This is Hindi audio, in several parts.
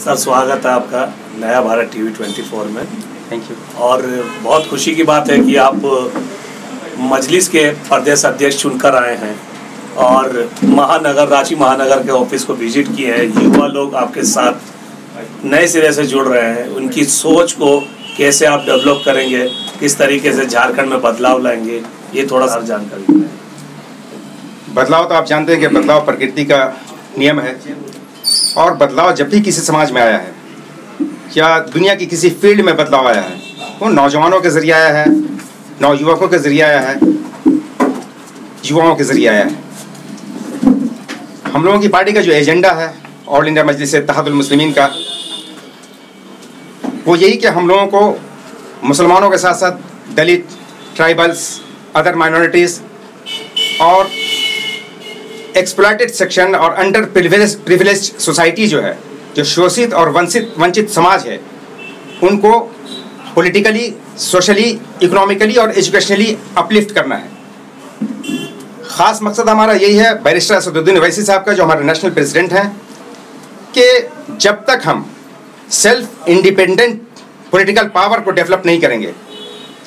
सर स्वागत है आपका नया भारत टीवी 24 में। Thank you. और बहुत खुशी की बात है कि आप मजलिस के प्रदेश अध्यक्ष चुनकर आए हैं और रांची महानगर के ऑफिस को विजिट किए हैं। युवा लोग आपके साथ नए सिरे से जुड़ रहे हैं, उनकी सोच को कैसे आप डेवलप करेंगे, किस तरीके से झारखंड में बदलाव लाएंगे, ये थोड़ा सा जानकारी दें। बदलाव तो आप जानते हैं कि बदलाव प्रकृति का नियम है और बदलाव जब भी किसी समाज में आया है या दुनिया की किसी फील्ड में बदलाव आया है वो नौजवानों के जरिए आया है, नवयुवकों के जरिए आया है, युवाओं के जरिए आया है। हम लोगों की पार्टी का जो एजेंडा है ऑल इंडिया मजलिस इत्तेहादुल मुस्लिमीन का, वो यही कि हम लोगों को मुसलमानों के साथ साथ दलित, ट्राइबल्स, अदर माइनॉरिटीज़ और एक्सप्लॉइटेड सेक्शन और अंडर प्रिविलेज्ड सोसाइटी जो है, जो शोषित और वंचित समाज है, उनको पॉलिटिकली, सोशली, इकोनॉमिकली और एजुकेशनली अपलिफ्ट करना है। ख़ास मकसद हमारा यही है, बैरिस्टर असदुद्दीन ओवैसी साहब का, जो हमारे नेशनल प्रेसिडेंट हैं, कि जब तक हम सेल्फ इंडिपेंडेंट पॉलिटिकल पावर को डेवलप नहीं करेंगे,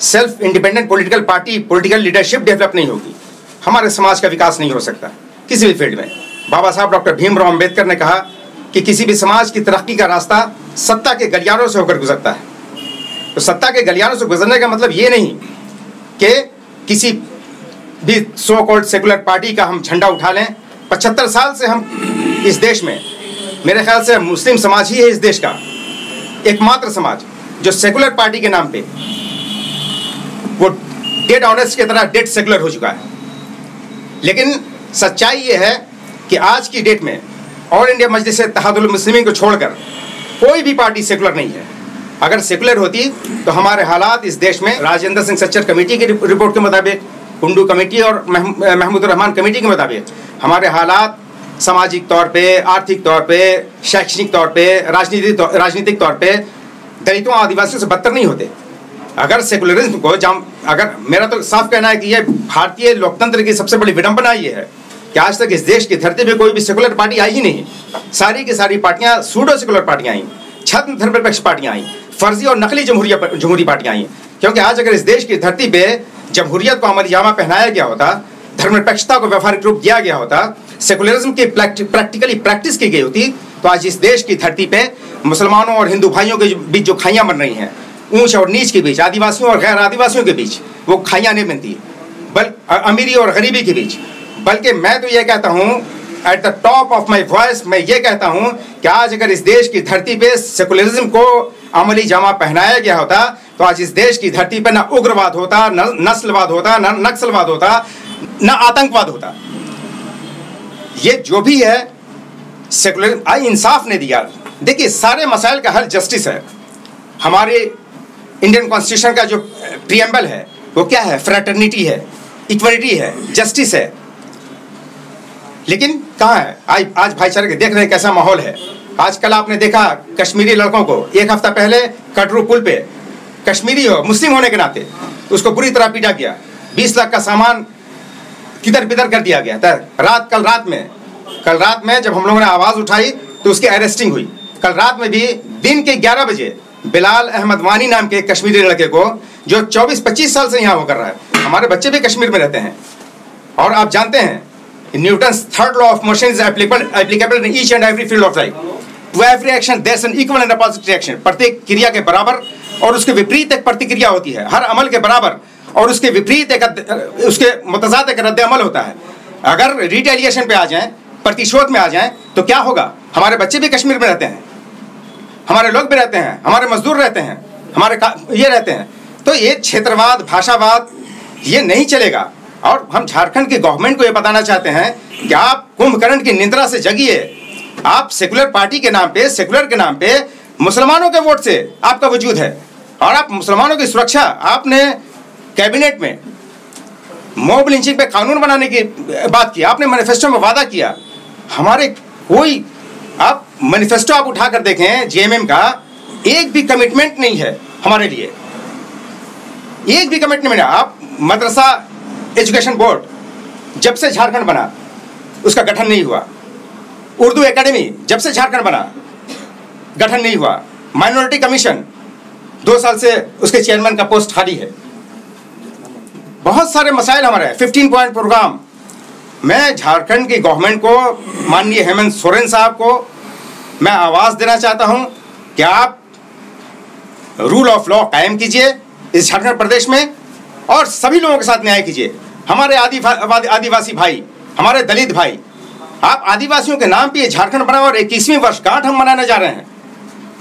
self independent political party, political leadership develop नहीं होगी, हमारे समाज का विकास नहीं हो सकता किसी भी फील्ड में। बाबा साहब डॉक्टर भीमराव अंबेडकर ने कहा कि किसी भी समाज की तरक्की का रास्ता सत्ता के गलियारों से होकर गुजरता है। तो सत्ता के गलियारों से गुजरने का मतलब ये नहीं कि किसी भी सो कॉल्ड सेकुलर पार्टी का हम झंडा उठा लें। 75 साल से हम इस देश में, मेरे ख्याल से मुस्लिम समाज ही है इस देश का एकमात्र समाज जो सेकुलर पार्टी के नाम पे वो डेड ऑनेस्ट की तरह डेड सेकुलर हो चुका है। लेकिन सच्चाई ये है कि आज की डेट में ऑल इंडिया मजलिस इत्तेहादुल मुस्लिमीन को छोड़कर कोई भी पार्टी सेकुलर नहीं है। अगर सेकुलर होती तो हमारे हालात इस देश में राजेंद्र सिंह सच्चर कमेटी की रिपोर्ट के मुताबिक, कुंडू कमेटी और महमूद रहमान कमेटी के मुताबिक हमारे हालात सामाजिक तौर पे, आर्थिक तौर पे, शैक्षणिक तौर पे, राजनीतिक तौर पे दलितों आदिवासियों से बदतर नहीं होते। अगर सेकुलरिज्म को अगर मेरा तो साफ कहना है कि ये भारतीय लोकतंत्र की सबसे बड़ी विडंबना ये है कि आज तक इस देश की धरती पे कोई भी सेकुलर पार्टी आई ही नहीं। सारी की सारी पार्टियां सूडो सेकुलर पार्टियां आई, छद्म धर्मनिरपेक्ष पार्टियां आई, फर्जी और नकली जमहूरी पार्टियां आई। क्योंकि आज अगर इस देश की धरती पे जमहूरियत को अमली जामा पहनाया गया होता, धर्मनिरपेक्षता को व्यावहारिक रूप दिया गया होता, सेकुलरिज्म की प्रैक्टिकली प्रैक्टिस की गई होती, तो आज इस देश की धरती पे मुसलमानों और हिंदू भाइयों के बीच जो खाइयां बन रही हैं, ऊंच और नीच के बीच, आदिवासियों और गैर आदिवासियों के बीच वो खाइयां नहीं बनती, अमीरी और गरीबी के बीच। बल्कि मैं तो ये कहता हूँ, at the top of my voice मैं ये कहता हूँ कि आज अगर इस देश की धरती पे सेकुलरिज्म को अमली जामा पहनाया गया होता तो आज इस देश की धरती पे न उग्रवाद होता, न नस्लवाद होता, न नक्सलवाद होता, न आतंकवाद होता। ये जो भी है सेकुलर इंसाफ ने दिया। देखिए, सारे मसाइल का हल जस्टिस है। हमारे इंडियन कॉन्स्टिट्यूशन का जो प्रीएम्बल है वो क्या है? फ्रेटर्निटी है, इक्वलिटी है, जस्टिस है। लेकिन कहाँ है आज भाईचारे के? देख रहे हैं कैसा माहौल है। आजकल आपने देखा कश्मीरी लड़कों को एक हफ्ता पहले कटरू पुल पे, कश्मीरी हो, मुस्लिम होने के नाते उसको बुरी तरह पीटा गया। 20 लाख का सामान किधर बिधर कर दिया गया। कल रात में जब हम लोगों ने आवाज़ उठाई तो उसकी अरेस्टिंग हुई। कल रात में भी दिन के 11 बजे बिलाल अहमद वानी नाम के कश्मीरी लड़के को, जो 24-25 साल से यहाँ वो कर रहा है। हमारे बच्चे भी कश्मीर में रहते हैं और आप जानते हैं Newton's third law of motion is applicable in each and every field of life. To every action there is an equal and opposite reaction. प्रत्येक क्रिया के बराबर और उसके विपरीत एक प्रतिक्रिया होती है। हर अमल के बराबर और उसके विपरीत उसके मुतज़ाद एक रद्द अमल होता है। अगर रिटेलिएशन पे आ जाएं, प्रतिशोध में आ जाएं, तो क्या होगा? हमारे बच्चे भी कश्मीर में रहते हैं, हमारे लोग भी रहते हैं, हमारे मजदूर रहते हैं, हमारे ये रहते हैं। तो ये क्षेत्रवाद, भाषावाद ये नहीं चलेगा। और हम झारखंड की गवर्नमेंट को ये बताना चाहते हैं कि आप कुंभकर्ण की निंद्रा से जगिए। आप सेकुलर पार्टी के नाम पे, सेकुलर के नाम पे मुसलमानों के वोट से आपका वजूद है और आप मुसलमानों की सुरक्षा, आपने कैबिनेट में मॉब लिंचिंग पे कानून बनाने की बात की, आपने मैनिफेस्टो में वादा किया। हमारे कोई आप मैनिफेस्टो आप उठा कर देखें जेएमएम का, एक भी कमिटमेंट नहीं है हमारे लिए, एक भी कमिटमेंट नहीं है। आप मदरसा एजुकेशन बोर्ड जब से झारखंड बना उसका गठन नहीं हुआ। उर्दू एकेडमी जब से झारखंड बना गठन नहीं हुआ। माइनॉरिटी कमीशन 2 साल से उसके चेयरमैन का पोस्ट खाली है। बहुत सारे मसाइल हमारे हैं। 15 पॉइंट प्रोग्राम। मैं झारखंड की गवर्नमेंट को, माननीय हेमंत सोरेन साहब को मैं आवाज़ देना चाहता हूं कि आप रूल ऑफ लॉ कायम कीजिए इस झारखंड प्रदेश में और सभी लोगों के साथ न्याय कीजिए। हमारे आदिवासी भाई, हमारे दलित भाई, आप आदिवासियों के नाम पे झारखंड बना और 21वीं वर्षगांठ हम मनाने जा रहे हैं।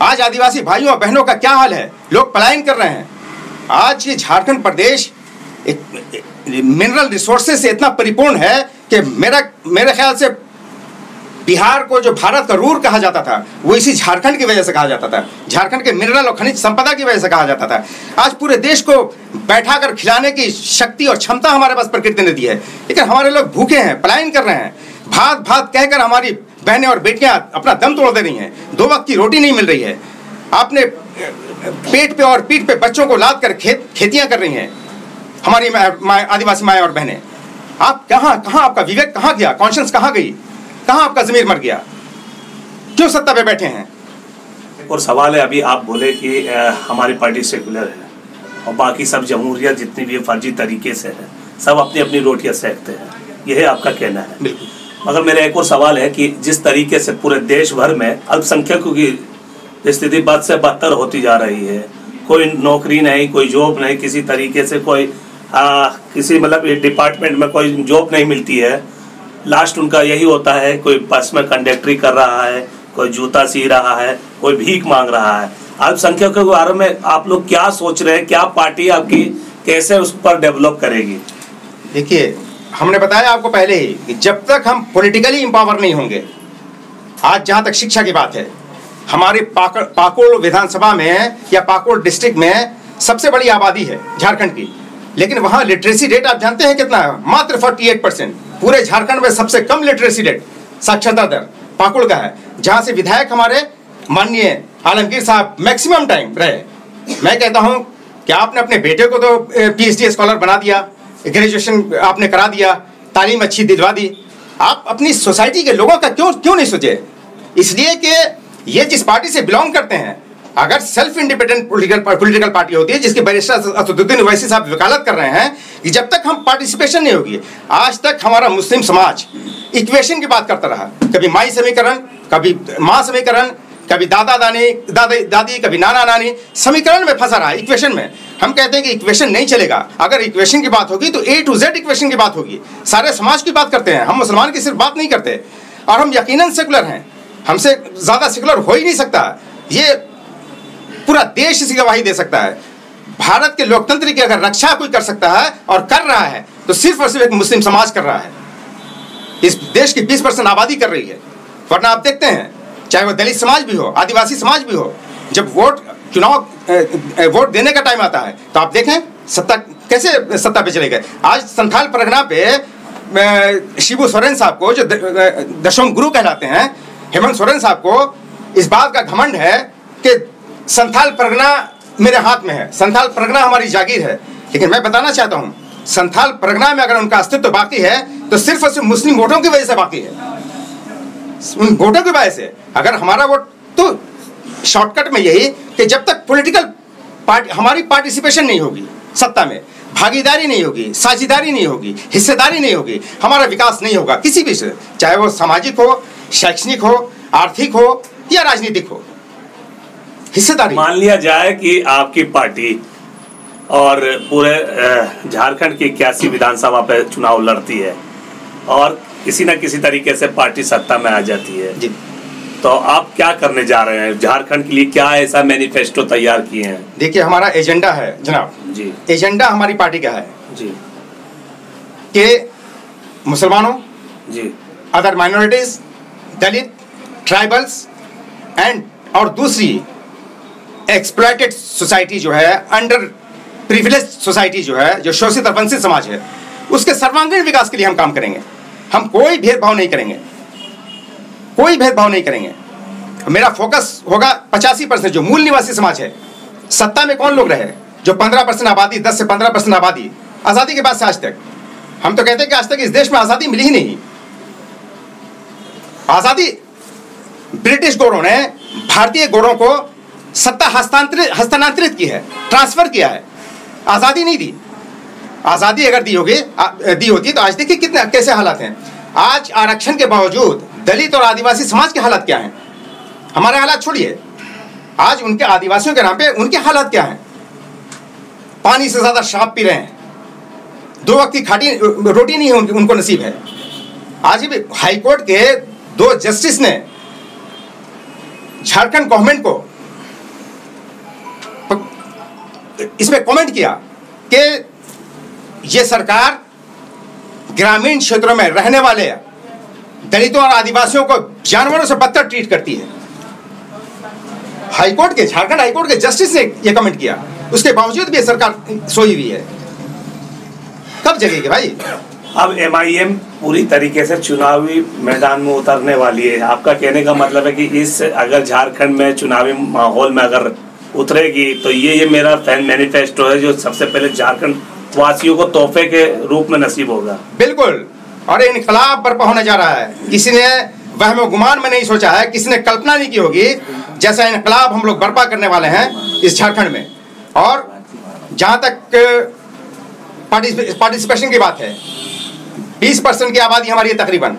आज आदिवासी भाइयों और बहनों का क्या हाल है, लोग पलायन कर रहे हैं। आज ये झारखंड प्रदेश मिनरल रिसोर्सेज से इतना परिपूर्ण है कि मेरे ख्याल से बिहार को जो भारत का रूर कहा जाता था वो इसी झारखंड की वजह से कहा जाता था। झारखंड के मिनरल और खनिज संपदा की वजह से कहा जाता था। आज पूरे देश को बैठाकर खिलाने की शक्ति और क्षमता हमारे पास प्रकृति ने दी है, लेकिन हमारे लोग भूखे हैं, पलायन कर रहे हैं। भात भात कहकर हमारी बहनें और बेटियां अपना दम तोड़ दे रही हैं। 2 वक्त की रोटी नहीं मिल रही है। आपने पेट पे और पीठ पे बच्चों को लाद कर खेतियां कर रही हैं हमारी आदिवासी माएँ और बहनें। आप कहाँ आपका विवेक कहाँ गया, कॉन्शियंस कहाँ गई, कहाँ आपका ज़मीर मर गया, क्यों सत्ता पे बैठे हैं? और सवाल है, अभी आप बोले कि हमारी पार्टी सेकुलर है और बाकी सब जमहूरियत जितनी भी फर्जी तरीके से है, सब अपनी अपनी रोटियां सेकते हैं, यह आपका कहना है। बिल्कुल। मगर मेरा एक और सवाल है कि जिस तरीके से पूरे देश भर में अल्पसंख्यकों की स्थिति बद से बदतर होती जा रही है, कोई नौकरी नहीं, कोई जॉब नहीं, किसी तरीके से कोई किसी मतलब डिपार्टमेंट में कोई जॉब नहीं मिलती है, लास्ट उनका यही होता है, कोई बस में कंडक्टरी कर रहा है, कोई जूता सी रहा है, कोई भीख मांग रहा है। अल्पसंख्यकों के बारे में आप लोग क्या सोच रहे हैं, क्या पार्टी आपकी कैसे उस पर डेवलप करेगी? देखिए, हमने बताया आपको पहले ही कि जब तक हम पॉलिटिकली एम्पावर नहीं होंगे, आज जहाँ तक शिक्षा की बात है, हमारी पाकुड़ विधानसभा में या पाकुड़ डिस्ट्रिक्ट में सबसे बड़ी आबादी है झारखंड की, लेकिन वहाँ लिटरेसी रेट आप जानते हैं कितना है? मात्र 48%। पूरे झारखंड में सबसे कम लिटरेसी रेट, साक्षरता दर पाकुड़ का है, जहाँ से विधायक हमारे माननीय आलमगीर साहब मैक्सिमम टाइम रहे। मैं कहता हूँ कि आपने अपने बेटे को तो PhD स्कॉलर बना दिया, ग्रेजुएशन आपने करा दिया, तालीम अच्छी दिलवा दी, आप अपनी सोसाइटी के लोगों का क्यों नहीं सोचे? इसलिए कि ये जिस पार्टी से बिलोंग करते हैं, अगर सेल्फ इंडिपेंडेंट पॉलिटिकल पार्टी होती है जिसके बैरिस्टर असदुद्दीन ओवैसी साहब वकालत कर रहे हैं कि जब तक हम पार्टिसिपेशन नहीं होगी, आज तक हमारा मुस्लिम समाज इक्वेशन की बात करता रहा, कभी माई समीकरण, कभी माँ समीकरण, कभी दादी, कभी नाना नानी, समीकरण में फंसा रहा, इक्वेशन में। हम कहते हैं कि इक्वेशन नहीं चलेगा। अगर इक्वेशन की बात होगी तो A to Z इक्वेशन की बात होगी। सारे समाज की बात करते हैं हम, मुसलमान की सिर्फ बात नहीं करते। और हम यकीनन सेकुलर हैं, हमसे ज़्यादा सेकुलर हो ही नहीं सकता। ये पूरा देश इसकी गवाही दे सकता है। भारत के लोकतंत्र की अगर रक्षा कोई कर सकता है और कर रहा है तो सिर्फ और सिर्फ एक मुस्लिम समाज कर रहा है। इस देश की 20% आबादी कर रही है। वरना आप देखते हैं, चाहे वो दलित समाज भी हो, आदिवासी समाज भी हो, जब वोट देने का टाइम आता है तो आप देखें कैसे सत्ता पे चले गए। आज संथाल परगना पे शिबू सोरेन साहब को, जो दशम गुरु कहलाते हैं, हेमंत सोरेन साहब को इस बात का घमंड है कि संथाल परगना मेरे हाथ में है, संथाल परगना हमारी जागीर है। लेकिन मैं बताना चाहता हूँ, संथाल परगना में अगर उनका अस्तित्व बाकी है तो सिर्फ और सिर्फ मुस्लिम वोटों की वजह से बाकी है, उन वोटों की वजह से। अगर हमारा वोट, तो शॉर्टकट में यही कि जब तक पॉलिटिकल पार्टी हमारी पार्टिसिपेशन नहीं होगी सत्ता में, भागीदारी नहीं होगी, साझेदारी नहीं होगी, हिस्सेदारी नहीं होगी, हमारा विकास नहीं होगा किसी भी से, चाहे वो सामाजिक हो, शैक्षणिक हो, आर्थिक हो या राजनीतिक हो। हिस्सेदारी, मान लिया जाए कि आपकी पार्टी और पूरे झारखंड की 81 विधानसभा पे चुनाव लड़ती है और किसी न किसी तरीके से पार्टी सत्ता में आ जाती है जी, तो आप क्या करने जा रहे हैं? झारखंड के लिए क्या ऐसा मैनिफेस्टो तैयार किए हैं? देखिए, हमारा एजेंडा है जनाब जी, एजेंडा हमारी पार्टी का है जी कि मुसलमानों जी, other minorities, Dalit, tribals and और दूसरी एक्सप्लॉइटेड सोसाइटी जो है, अंडर प्रिविलेज सोसाइटी जो है, जो शोषित और वंचित समाज है, उसके सर्वांगीण विकास के लिए हम काम करेंगे। हम कोई भेदभाव नहीं करेंगे, कोई भेदभाव नहीं करेंगे। मेरा फोकस होगा 85% जो मूल निवासी समाज है। सत्ता में कौन लोग रहे? जो 15% आबादी, 10 से 15% आबादी, आज़ादी के बाद से आज तक, हम तो कहते हैं कि आज तक इस देश में आज़ादी मिली ही नहीं। आज़ादी ब्रिटिश गौरों ने भारतीय गोरों को सत्ता हस्तांतरित की है, ट्रांसफर किया है, आज़ादी नहीं दी। आज़ादी अगर दी होती तो आज देखिए कितने कैसे हालात हैं। आज आरक्षण के बावजूद दलित और आदिवासी समाज के हालात क्या हैं, हमारे हालात छोड़िए, आज उनके आदिवासियों के नाम पे उनके हालात क्या हैं। पानी से ज़्यादा शराब पी रहे हैं, 2 वक्त की खाटी रोटी नहीं है उनको नसीब है। आज भी हाईकोर्ट के 2 जस्टिस ने झारखंड गवर्नमेंट को इसमें कमेंट किया कि ये सरकार ग्रामीण क्षेत्रों में रहने वाले दलितों और आदिवासियों को जानवरों से बदतर ट्रीट करती है। हाईकोर्ट के, झारखंड हाईकोर्ट के जस्टिस ने यह कमेंट किया, उसके बावजूद भी सरकार सोई हुई है। कब जगेगी भाई? अब MIM पूरी तरीके से चुनावी मैदान में उतरने वाली है। आपका कहने का मतलब है कि इस अगर झारखंड में चुनावी माहौल में अगर उतरेगी तो ये मेरा फैन मैनिफेस्टो है जो सबसे पहले झारखंड वासियों को तोहफे के रूप में नसीब होगा। बिल्कुल, और इनकलाब बर्पा होने जा रहा है। किसी ने वहम गुमान में नहीं सोचा है, किसी ने कल्पना नहीं की होगी जैसा इनकलाब हम लोग बर्पा करने वाले हैं इस झारखंड में। और जहां तक पार्टिसिपेशन की बात है, 20% की आबादी हमारी है तकरीबन।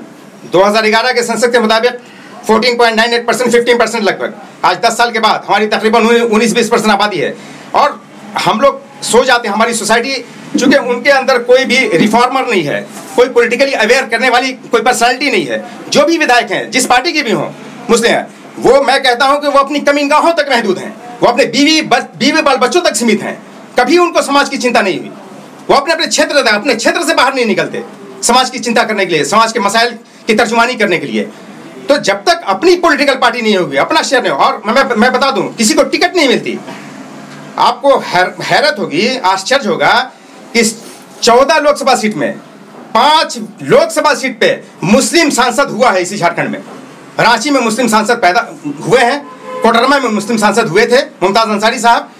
2011 के संसद के मुताबिक 14.98%, 15% लगभग। आज 10 साल के बाद हमारी तकरीबन 19-20% आबादी है। और हम लोग सो जाते हैं, हमारी सोसाइटी चूंकि उनके अंदर कोई भी रिफॉर्मर नहीं है, कोई पॉलिटिकली अवेयर करने वाली कोई पर्सनालिटी नहीं है। जो भी विधायक हैं, जिस पार्टी के भी हों, मुस्लिम हैं, वो मैं कहता हूं कि वो अपनी कमीनगाहों तक महदूद हैं। वो अपने बीवी बाल बच्चों तक सीमित हैं। कभी उनको समाज की चिंता नहीं हुई। वो अपने क्षेत्र से बाहर नहीं निकलते समाज की चिंता करने के लिए, समाज के मसाइल की तर्जुमानी करने के लिए। तो जब तक अपनी पॉलिटिकल पार्टी नहीं होगी, अपना शेयर नहीं, और मैं बता दूं, किसी को टिकट नहीं मिलती। आपको हैरत होगी, आश्चर्य होगा कि 14 लोकसभा सीट में 5 लोकसभा सीट पे मुस्लिम सांसद हुआ है इसी झारखंड में। रांची में मुस्लिम सांसद पैदा हुए हैं, कोडरमा में मुस्लिम सांसद हुए थे, मुमताज अंसारी साहब,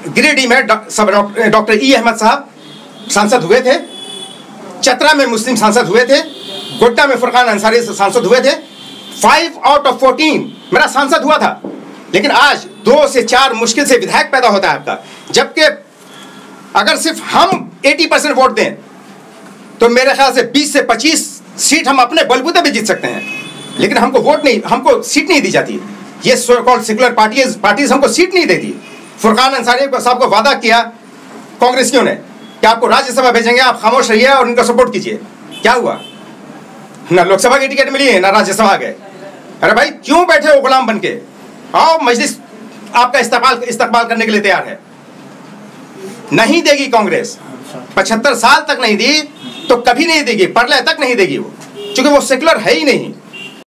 गिरिडीह में डॉक्टर ई अहमद साहब सांसद हुए थे, चतरा में मुस्लिम सांसद हुए थे, गोड्डा में फुरकान अंसारी सांसद हुए थे। 5 आउट ऑफ 14 मेरा सांसद हुआ था। लेकिन आज 2 से 4 मुश्किल से विधायक पैदा होता है आपका। जबकि अगर सिर्फ हम 80% वोट दें तो मेरे ख्याल से 20 से 25 सीट हम अपने बलबूते पे जीत सकते हैं। लेकिन हमको सीट नहीं दी जाती। ये सो कॉल्ड सेकुलर पार्टीज हमको सीट नहीं देती। फुरकान अंसारी साहब को वादा किया कांग्रेसियों ने कि आपको राज्यसभा भेजेंगे, आप खामोश रहिए और इनको सपोर्ट कीजिए। क्या हुआ? ना लोकसभा की टिकट मिली है, ना राज्यसभा गए। अरे भाई, क्यों बैठे हो गुलाम बन के? आओ, मजलिस आपका इस्तकबाल करने के लिए तैयार है। नहीं देगी कांग्रेस, 75 साल तक नहीं दी तो कभी नहीं देगी, प्रलय तक नहीं देगी वो, क्योंकि वो सेकुलर है ही नहीं।